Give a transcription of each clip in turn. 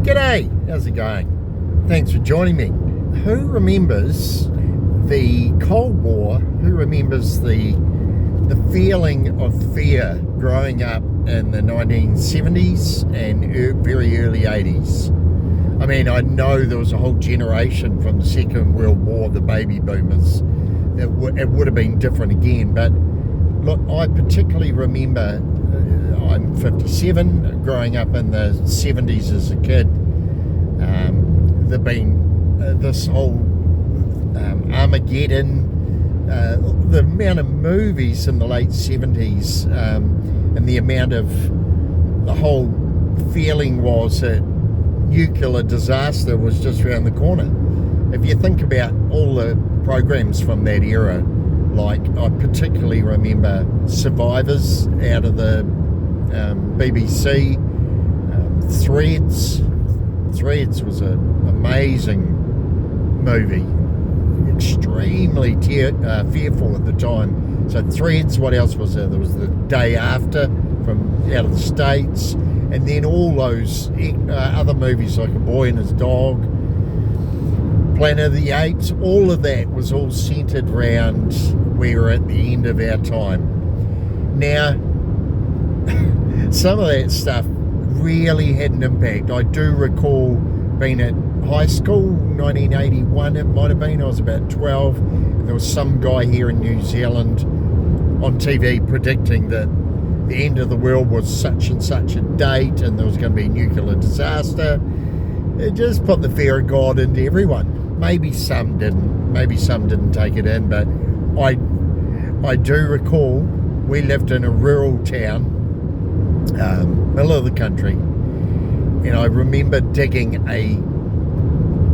G'day, how's it going? Thanks for joining me. Who remembers the Cold War? Who remembers the feeling of fear growing up in the 1970s and very early 80s? I mean, I know there was a whole generation from the Second World War, the baby boomers. It would have been different again, but look, I particularly remember, I'm 57, growing up in the 70s as a kid. There been this whole Armageddon, the amount of movies in the late 70s, and the amount of, the whole feeling was that nuclear disaster was just around the corner. If you think about all the programs from that era, like I particularly remember Survivors out of the BBC, Threads was an amazing movie, extremely fearful at the time. So Threads, what else was there? There was The Day After from out of the States, and then all those other movies like A Boy and His Dog, Planet of the Apes. All of that was all centered around we were at the end of our time. Now, some of that stuff really had an impact. I do recall being at high school, 1981 it might have been. I was about 12, and there was some guy here in New Zealand on TV predicting that the end of the world was such and such a date and there was going to be a nuclear disaster. It just put the fear of God into everyone. Maybe some didn't take it in, but I do recall we lived in a rural town, middle of the country, and I remember digging a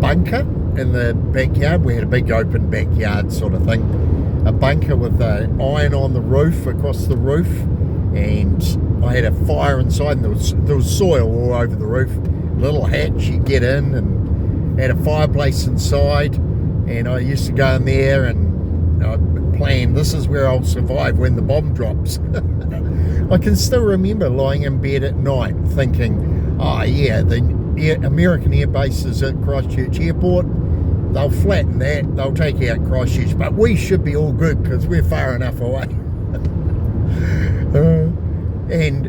bunker in the backyard. We had a big open backyard sort of thing, a bunker with iron on the roof, across the roof, and I had a fire inside, and there was soil all over the roof. Little hatch, you get in, and had a fireplace inside, and I used to go in there and I'd plan, this is where I'll survive when the bomb drops. I can still remember lying in bed at night thinking, oh yeah, the American air base is at Christchurch Airport, they'll flatten that, they'll take out Christchurch, but we should be all good because we're far enough away. And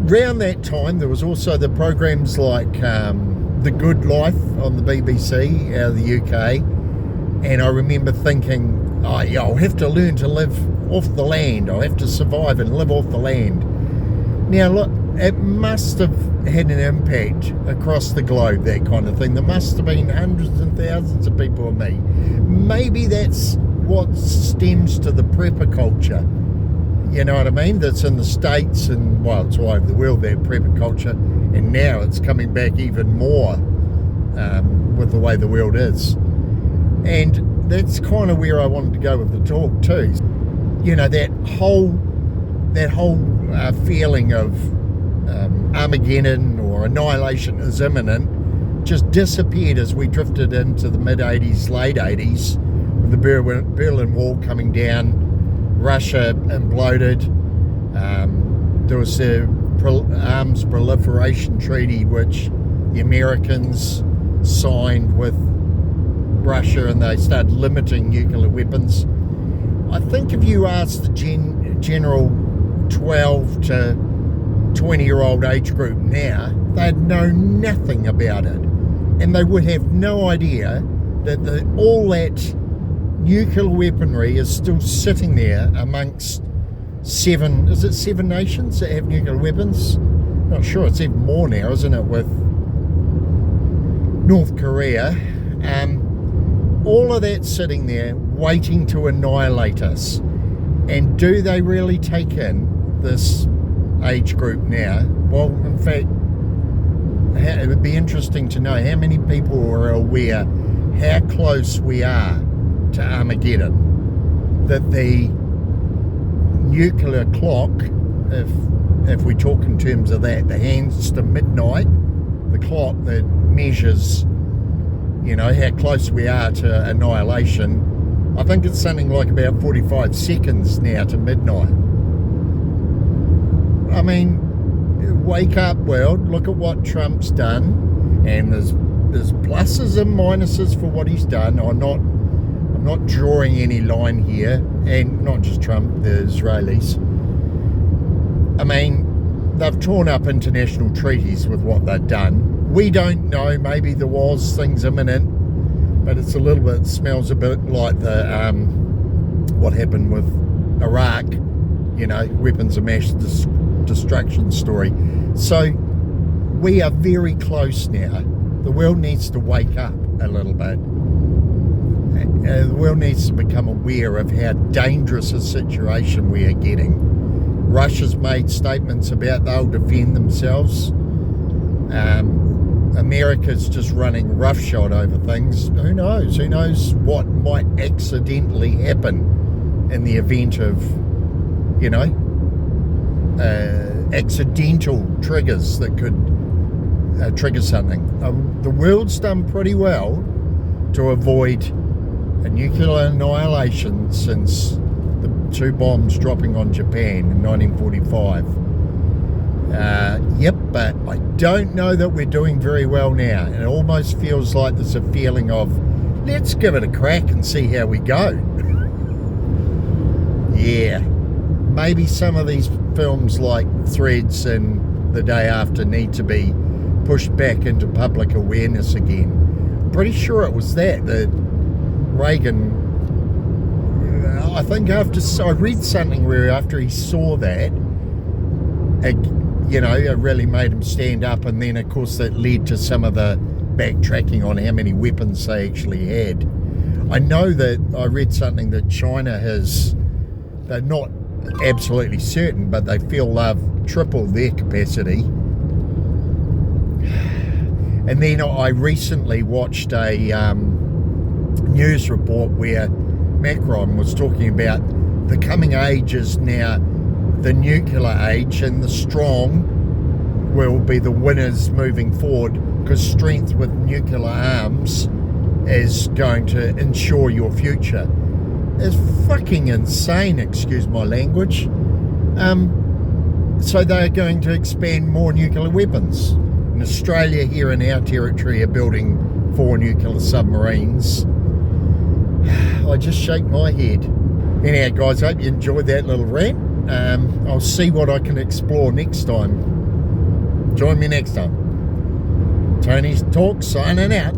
around that time there was also the programs like The Good Life on the BBC out of the UK, and I remember thinking, oh yeah, I'll have to learn to live off the land, I'll have to survive and live off the land. Now look, it must have had an impact across the globe, that kind of thing. There must have been hundreds and thousands of people with me. Maybe that's what stems to the prepper culture, you know what I mean, that's in the States, and well, it's all over the world, that prepper culture, and now it's coming back even more with the way the world is. And that's kind of where I wanted to go with the talk too. You know, that whole feeling of Armageddon or annihilation is imminent just disappeared as we drifted into the mid-80s, late 80s, with the Berlin Wall coming down, Russia imploded. There was the Arms Proliferation Treaty, which the Americans signed with Russia, and they started limiting nuclear weapons. I think if you ask the general 12 to 20-year-old age group now, they'd know nothing about it, and they would have no idea that all that nuclear weaponry is still sitting there amongst seven nations that have nuclear weapons? Not sure, it's even more now, isn't it, with North Korea. All of that sitting there waiting to annihilate us. And do they really take in this age group now? Well, in fact, it would be interesting to know how many people are aware how close we are to Armageddon, that the nuclear clock, if we talk in terms of that, the hands to midnight, the clock that measures, you know, how close we are to annihilation, I think it's something like about 45 seconds now to midnight. I mean, wake up world, look at what Trump's done. and there's pluses and minuses for what he's done. I'm not drawing any line here, and not just Trump, the Israelis. I mean, they've torn up international treaties with what they've done. We don't know, maybe there was things imminent, but it's a little bit, smells a bit like the what happened with Iraq, you know, weapons of mass destruction story. So we are very close now. The world needs to wake up a little bit. The world needs to become aware of how dangerous a situation we are getting. Russia's made statements about they'll defend themselves. America's just running roughshod over things. Who knows? Who knows what might accidentally happen in the event of, you know, accidental triggers that could trigger something. The world's done pretty well to avoid a nuclear annihilation since the 2 bombs dropping on Japan in 1945. Yep, but I don't know that we're doing very well now. And it almost feels like there's a feeling of, let's give it a crack and see how we go. Yeah, maybe some of these films like Threads and The Day After need to be pushed back into public awareness again. I'm pretty sure it was that Reagan, I think I read something where after he saw that, you know, it really made him stand up, and then of course that led to some of the backtracking on how many weapons they actually had. I know that I read something that China has, they're not absolutely certain, but they feel they've tripled their capacity. And then I recently watched a news report where Macron was talking about the coming age is now the nuclear age, and the strong will be the winners moving forward, because strength with nuclear arms is going to ensure your future. It's fucking insane, excuse my language. So they're going to expand more nuclear weapons. In Australia, here in our territory, are building 4 nuclear submarines. I just shake my head. Anyhow, guys, I hope you enjoyed that little rant. I'll see what I can explore next time. Join me next time. Tony's Talk signing out.